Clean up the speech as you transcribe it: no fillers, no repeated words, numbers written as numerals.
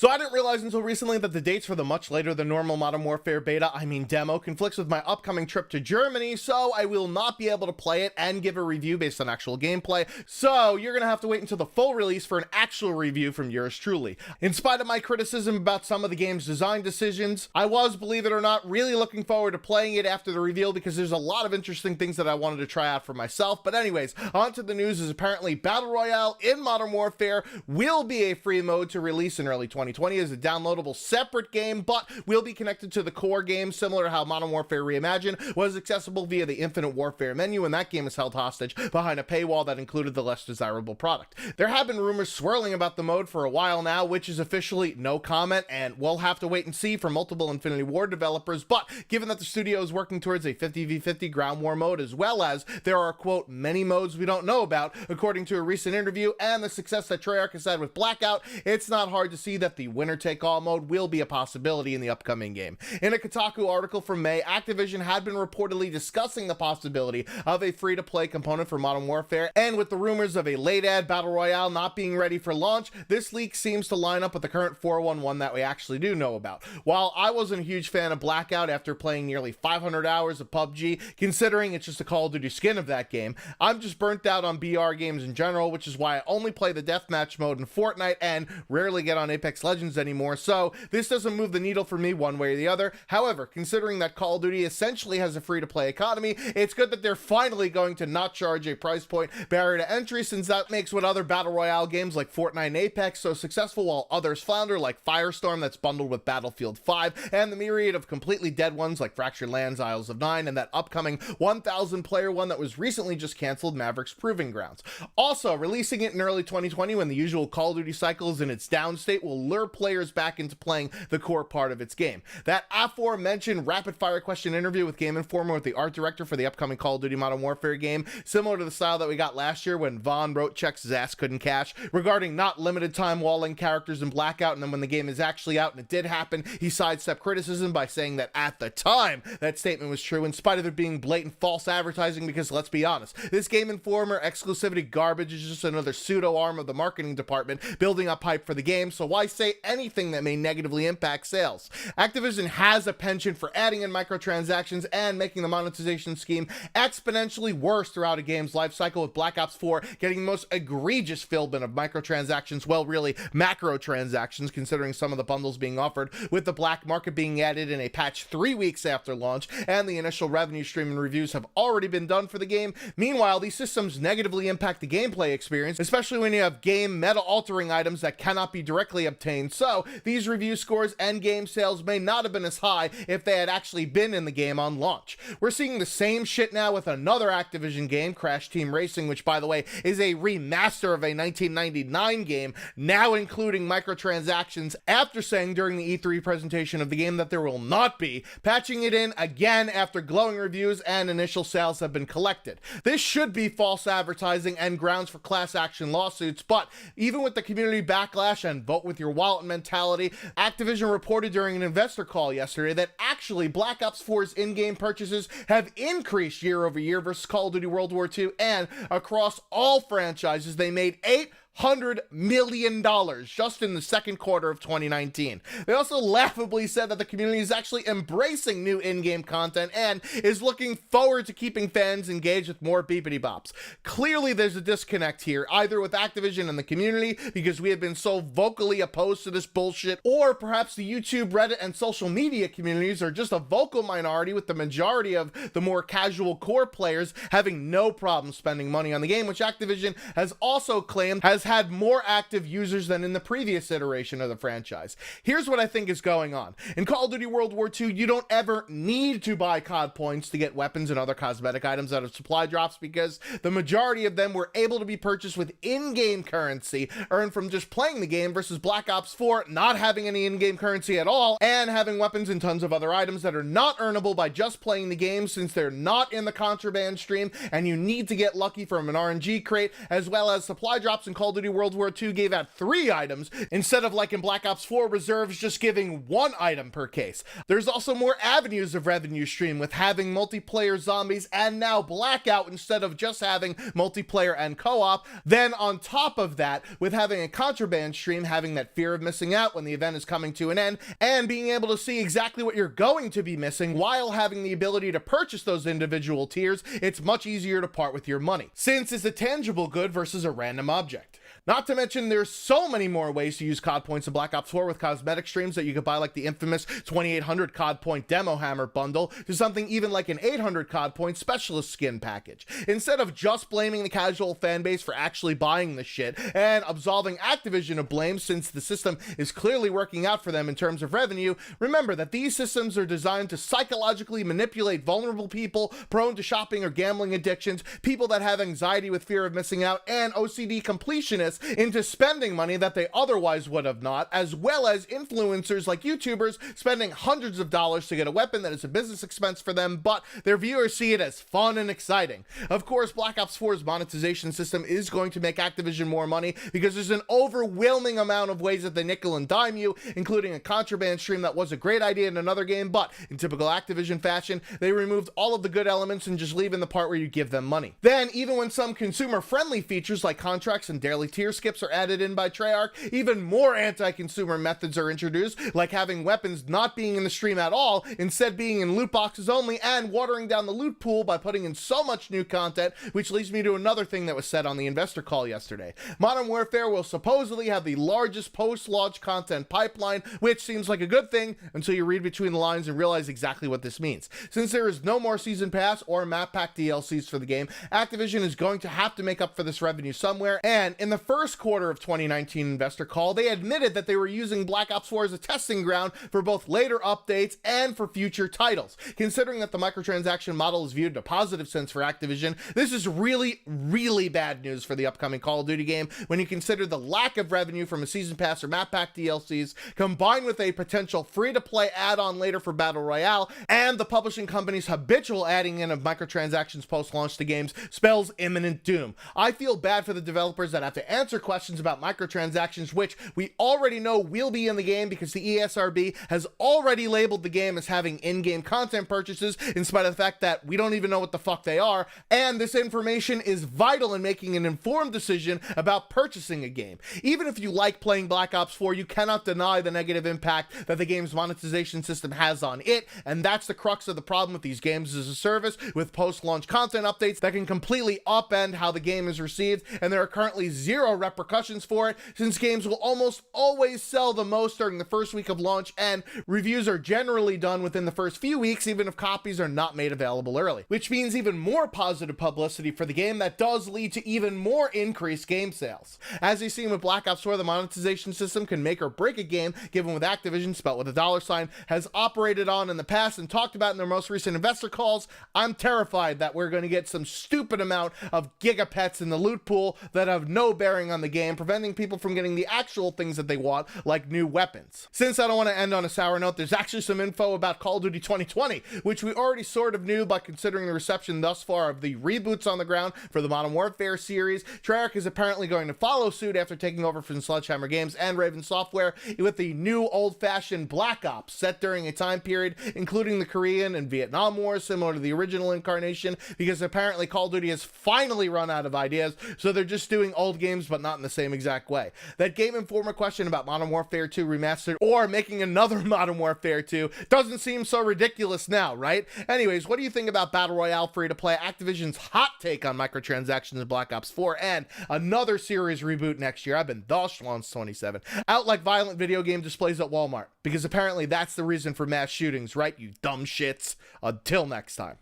So I didn't realize until recently that the dates for the much later than normal Modern Warfare beta, demo, conflicts with my upcoming trip to Germany, so I will not be able to play it and give a review based on actual gameplay. So you're gonna have to wait until the full release for an actual review from yours truly. In spite of my criticism about some of the game's design decisions, I was, believe it or not, really looking forward to playing it after the reveal because there's a lot of interesting things that I wanted to try out for myself. But anyways, on to the news. Is apparently Battle Royale in Modern Warfare will be a free mode to release in early 2020 as a downloadable separate game, but will be connected to the core game, similar to how Modern Warfare Reimagined was accessible via the Infinite Warfare menu, and that game is held hostage behind a paywall that included the less desirable product. There have been rumors swirling about the mode for a while now, which is officially no comment, and we'll have to wait and see for multiple Infinity Ward developers, but given that the studio is working towards a 50v50 ground war mode, as well as there are, quote, many modes we don't know about, according to a recent interview, and the success that Treyarch has had with Blackout, it's not hard to see that the winner-take-all mode will be a possibility in the upcoming game. In a Kotaku article from May, Activision had been reportedly discussing the possibility of a free-to-play component for Modern Warfare, and with the rumors of a late-ad Battle Royale not being ready for launch, this leak seems to line up with the current 411 that we actually do know about. While I wasn't a huge fan of Blackout after playing nearly 500 hours of PUBG, considering it's just a Call of Duty skin of that game, I'm just burnt out on BR games in general, which is why I only play the deathmatch mode in Fortnite and rarely get on Apex Legends anymore, so this doesn't move the needle for me one way or the other. However, considering that Call of Duty essentially has a free-to-play economy, it's good that they're finally going to not charge a price point barrier to entry, since that makes what other Battle Royale games like Fortnite and Apex so successful while others flounder, like Firestorm that's bundled with Battlefield 5, and the myriad of completely dead ones like Fractured Lands, Isles of Nine, and that upcoming 1,000 player one that was recently just canceled, Maverick's Proving Grounds. Also, releasing it in early 2020 when the usual Call of Duty cycle is in its down state will lure players back into playing the core part of its game. That aforementioned rapid fire question interview with Game Informer with the art director for the upcoming Call of Duty Modern Warfare game, similar to the style that we got last year when Vaughn wrote checks his ass couldn't cash, regarding not limited time walling characters in Blackout, and then when the game is actually out and it did happen, he sidestepped criticism by saying that at the time that statement was true, in spite of it being blatant false advertising, because let's be honest, this Game Informer exclusivity garbage is just another pseudo arm of the marketing department building up hype for the game, so why say anything that may negatively impact sales? Activision has a penchant for adding in microtransactions and making the monetization scheme exponentially worse throughout a game's life cycle, with Black Ops 4 getting the most egregious filbin of microtransactions, well, really macro transactions, considering some of the bundles being offered, with the black market being added in a patch 3 weeks after launch, and the initial revenue stream and reviews have already been done for the game. Meanwhile, these systems negatively impact the gameplay experience, especially when you have game meta-altering items that cannot be directly obtained, so these review scores and game sales may not have been as high if they had actually been in the game on launch. We're seeing the same shit now with another Activision game, Crash Team Racing, which, by the way, is a remaster of a 1999 game, now including microtransactions, after saying during the E3 presentation of the game that there will not be, patching it in again after glowing reviews and initial sales have been collected. This should be false advertising and grounds for class action lawsuits, but even with the community backlash and vote with your wallet mentality, Activision reported during an investor call yesterday that actually Black Ops 4's in-game purchases have increased year over year versus Call of Duty World War II, and across all franchises they made $800 million just in the second quarter of 2019. They also laughably said that the community is actually embracing new in-game content and is looking forward to keeping fans engaged with more beepity bops. Clearly there's a disconnect here, either with Activision and the community, because we have been so vocally opposed to this bullshit, or perhaps the YouTube, Reddit, and social media communities are just a vocal minority, with the majority of the more casual core players having no problem spending money on the game, which Activision has also claimed has had more active users than in the previous iteration of the franchise. Here's what I think is going on. In Call of Duty World War II, you don't ever need to buy COD points to get weapons and other cosmetic items out of supply drops, because the majority of them were able to be purchased with in-game currency earned from just playing the game, versus Black Ops 4 not having any in-game currency at all and having weapons and tons of other items that are not earnable by just playing the game, since they're not in the contraband stream and you need to get lucky from an RNG crate, as well as supply drops in Call of of Duty World War II gave out 3 items, instead of like in Black Ops 4 Reserves just giving 1 item per case. There's also more avenues of revenue stream with having multiplayer zombies and now Blackout instead of just having multiplayer and co-op. Then on top of that, with having a contraband stream, having that fear of missing out when the event is coming to an end, and being able to see exactly what you're going to be missing while having the ability to purchase those individual tiers, it's much easier to part with your money, since it's a tangible good versus a random object. Not to mention, there's so many more ways to use COD points in Black Ops 4 with cosmetic streams that you could buy, like the infamous 2800 COD point Demo Hammer bundle, to something even like an 800 COD point specialist skin package. Instead of just blaming the casual fanbase for actually buying the shit and absolving Activision of blame since the system is clearly working out for them in terms of revenue, remember that these systems are designed to psychologically manipulate vulnerable people prone to shopping or gambling addictions, people that have anxiety with fear of missing out, and OCD completionists into spending money that they otherwise would have not, as well as influencers like YouTubers spending hundreds of dollars to get a weapon that is a business expense for them, but their viewers see it as fun and exciting. Of course, Black Ops 4's monetization system is going to make Activision more money because there's an overwhelming amount of ways that they nickel and dime you, including a contraband stream that was a great idea in another game, but in typical Activision fashion, they removed all of the good elements and just leave in the part where you give them money. Then, even when some consumer-friendly features like contracts and daily tier skips are added in by Treyarch, even more anti-consumer methods are introduced, like having weapons not being in the stream at all, instead being in loot boxes only, and watering down the loot pool by putting in so much new content, which leads me to another thing that was said on the investor call yesterday. Modern Warfare will supposedly have the largest post-launch content pipeline, which seems like a good thing until you read between the lines and realize exactly what this means. Since there is no more season pass or map pack DLCs for the game, Activision is going to have to make up for this revenue somewhere, and in the first quarter of 2019 investor call, they admitted that they were using Black Ops 4 as a testing ground for both later updates and for future titles. Considering that the microtransaction model is viewed in a positive sense for Activision, this is really, really bad news for the upcoming Call of Duty game when you consider the lack of revenue from a season pass or map pack DLCs, combined with a potential free-to-play add-on later for Battle Royale, and the publishing company's habitual adding in of microtransactions post-launch to games spells imminent doom. I feel bad for the developers that have to answer questions about microtransactions, which we already know will be in the game because the ESRB has already labeled the game as having in-game content purchases, in spite of the fact that we don't even know what the fuck they are, and this information is vital in making an informed decision about purchasing a game. Even if you like playing Black Ops 4, you cannot deny the negative impact that the game's monetization system has on it, and that's the crux of the problem with these games as a service, with post-launch content updates that can completely upend how the game is received, and there are currently zero repercussions for it, since games will almost always sell the most during the first week of launch, and reviews are generally done within the first few weeks, even if copies are not made available early, which means even more positive publicity for the game that does lead to even more increased game sales. As you've seen with Black Ops 4, the monetization system can make or break a game, given with Activision, spelt with a $, has operated on in the past and talked about in their most recent investor calls. I'm terrified that we're going to get some stupid amount of gigapets in the loot pool that have no bearing on the game, preventing people from getting the actual things that they want, like new weapons. Since I don't want to end on a sour note, there's actually some info about Call of Duty 2020, which we already sort of knew, but considering the reception thus far of the reboots on the ground for the Modern Warfare series, Treyarch is apparently going to follow suit after taking over from Sledgehammer Games and Raven Software with the new old-fashioned Black Ops set during a time period including the Korean and Vietnam Wars, similar to the original incarnation, because apparently Call of Duty has finally run out of ideas, so they're just doing old games but not in the same exact way. That Game Informer question about Modern Warfare 2 Remastered or making another Modern Warfare 2 doesn't seem so ridiculous now, right? Anyways, what do you think about Battle Royale free-to-play, Activision's hot take on microtransactions in Black Ops 4, and another series reboot next year? I've been Dosh27 out like violent video game displays at Walmart, because apparently that's the reason for mass shootings, right, you dumb shits? Until next time.